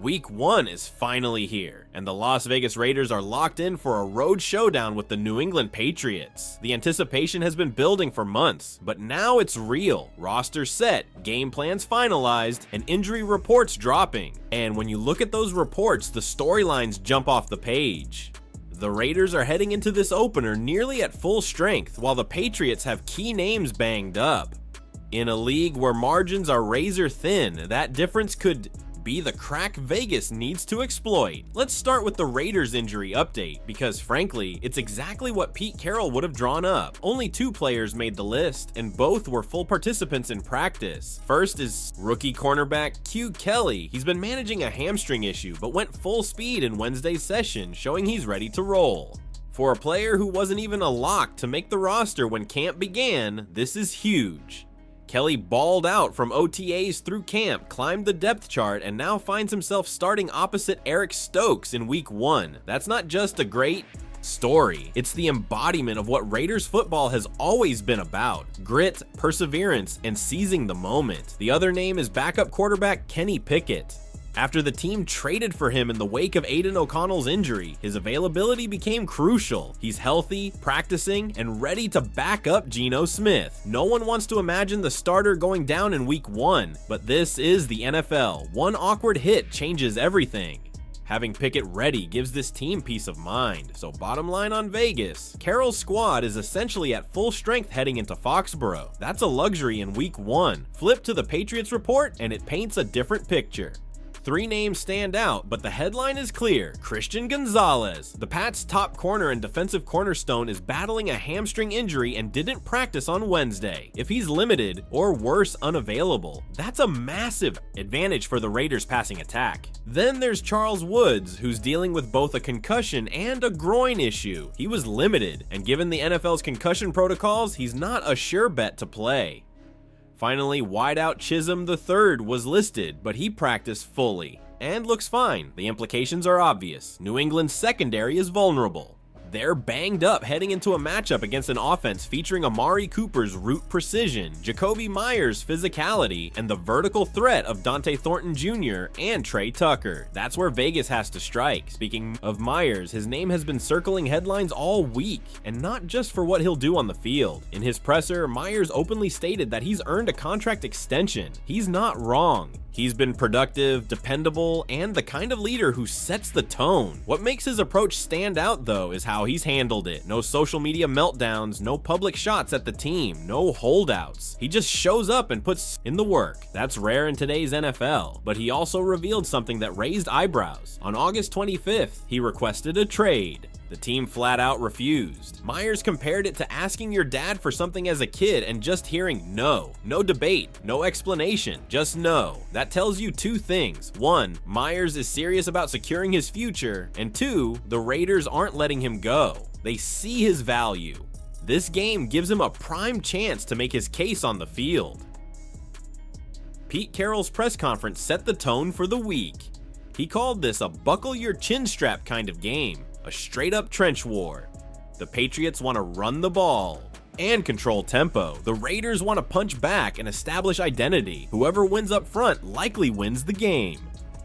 Week 1 is finally here, and the Las Vegas Raiders are locked in for a road showdown with the New England Patriots. The anticipation has been building for months, but now it's real. Roster set, game plans finalized, and injury reports dropping. And when you look at those reports, the storylines jump off the page. The Raiders are heading into this opener nearly at full strength, while the Patriots have key names banged up. In a league where margins are razor thin, that difference could be the crack Vegas needs to exploit. Let's start with the Raiders injury update, because frankly, it's exactly what Pete Carroll would have drawn up. Only 2 players made the list, and both were full participants in practice. First is rookie cornerback Q Kelly. He's been managing a hamstring issue, but went full speed in Wednesday's session, showing he's ready to roll. For a player who wasn't even a lock to make the roster when camp began, this is huge. Kelly balled out from OTAs through camp, climbed the depth chart, and now finds himself starting opposite Eric Stokes in Week 1. That's not just a great story, it's the embodiment of what Raiders football has always been about: grit, perseverance, and seizing the moment. The other name is backup quarterback Kenny Pickett. After the team traded for him in the wake of Aiden O'Connell's injury, his availability became crucial. He's healthy, practicing, and ready to back up Geno Smith. No one wants to imagine the starter going down in Week 1, but this is the NFL. One awkward hit changes everything. Having Pickett ready gives this team peace of mind. So bottom line on Vegas, Carroll's squad is essentially at full strength heading into Foxborough. That's a luxury in Week 1. Flip to the Patriots report and it paints a different picture. 3 names stand out, but the headline is clear: Christian Gonzalez. The Pats' top corner and defensive cornerstone is battling a hamstring injury and didn't practice on Wednesday. If he's limited, or worse, unavailable, that's a massive advantage for the Raiders' passing attack. Then there's Charles Woods, who's dealing with both a concussion and a groin issue. He was limited, and given the NFL's concussion protocols, he's not a sure bet to play. Finally, wideout Chisholm III was listed, but he practiced fully and looks fine. The implications are obvious. New England's secondary is vulnerable. They're banged up heading into a matchup against an offense featuring Amari Cooper's route precision, Jacoby Myers' physicality, and the vertical threat of Dante Thornton Jr. and Trey Tucker. That's where Vegas has to strike. Speaking of Myers, his name has been circling headlines all week, and not just for what he'll do on the field. In his presser, Myers openly stated that he's earned a contract extension. He's not wrong. He's been productive, dependable, and the kind of leader who sets the tone. What makes his approach stand out, though, is how he's handled it. No social media meltdowns, no public shots at the team, no holdouts. He just shows up and puts in the work. That's rare in today's NFL, but he also revealed something that raised eyebrows. On August 25th, he requested a trade. The team flat out refused. Myers compared it to asking your dad for something as a kid and just hearing no. No debate, no explanation, just no. That tells you 2 things. 1, Myers is serious about securing his future, and 2, the Raiders aren't letting him go. They see his value. This game gives him a prime chance to make his case on the field. Pete Carroll's press conference set the tone for the week. He called this a buckle your chin strap kind of game. A straight-up trench war. The Patriots want to run the ball and control tempo. The Raiders want to punch back and establish identity. Whoever wins up front likely wins the game.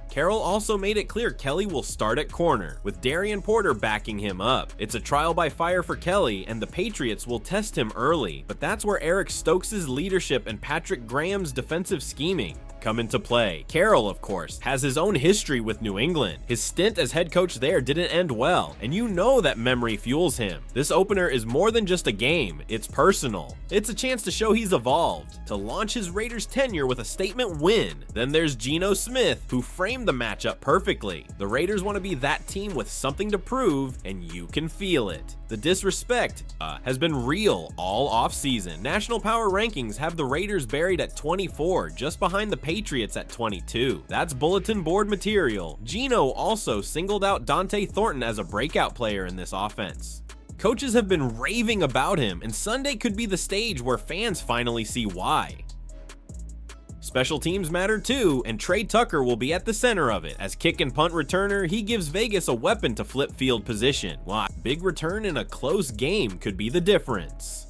Carroll also made it clear Kelly will start at corner, with Darian Porter backing him up. It's a trial by fire for Kelly, and the Patriots will test him early, but that's where Eric Stokes' leadership and Patrick Graham's defensive scheming come into play. Carroll, of course, has his own history with New England. His stint as head coach there didn't end well, and you know that memory fuels him. This opener is more than just a game, it's personal. It's a chance to show he's evolved, to launch his Raiders tenure with a statement win. Then there's Geno Smith, who framed the matchup perfectly. The Raiders want to be that team with something to prove, and you can feel it. The disrespect has been real all offseason. National Power Rankings have the Raiders buried at 24, just behind the Patriots at 22. That's bulletin board material. Geno also singled out Dante Thornton as a breakout player in this offense. Coaches have been raving about him, and Sunday could be the stage where fans finally see why. Special teams matter too, and Trey Tucker will be at the center of it. As kick and punt returner, he gives Vegas a weapon to flip field position. Why? Big return in a close game could be the difference.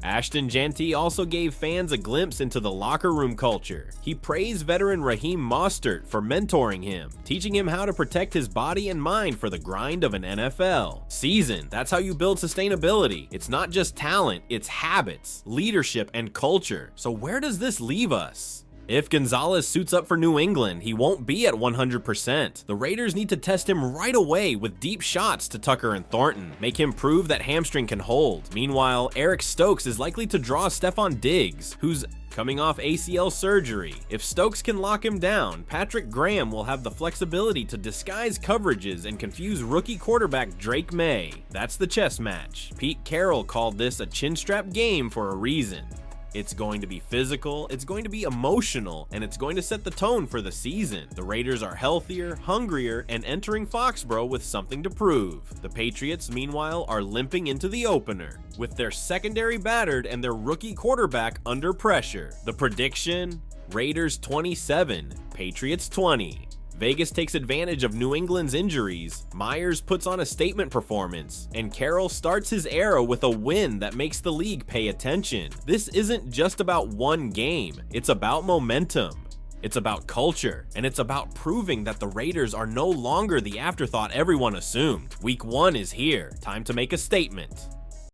Ashton Jeanty also gave fans a glimpse into the locker room culture. He praised veteran Raheem Mostert for mentoring him, teaching him how to protect his body and mind for the grind of an NFL season. That's how you build sustainability. It's not just talent, it's habits, leadership, and culture. So where does this leave us? If Gonzalez suits up for New England, he won't be at 100%. The Raiders need to test him right away with deep shots to Tucker and Thornton, make him prove that hamstring can hold. Meanwhile, Eric Stokes is likely to draw Stephon Diggs, who's coming off ACL surgery. If Stokes can lock him down, Patrick Graham will have the flexibility to disguise coverages and confuse rookie quarterback Drake May. That's the chess match. Pete Carroll called this a chin-strap game for a reason. It's going to be physical, it's going to be emotional, and it's going to set the tone for the season. The Raiders are healthier, hungrier, and entering Foxborough with something to prove. The Patriots, meanwhile, are limping into the opener, with their secondary battered and their rookie quarterback under pressure. The prediction? Raiders 27, Patriots 20. Vegas takes advantage of New England's injuries, Myers puts on a statement performance, and Carroll starts his era with a win that makes the league pay attention. This isn't just about one game, it's about momentum. It's about culture, and it's about proving that the Raiders are no longer the afterthought everyone assumed. Week 1 is here, time to make a statement.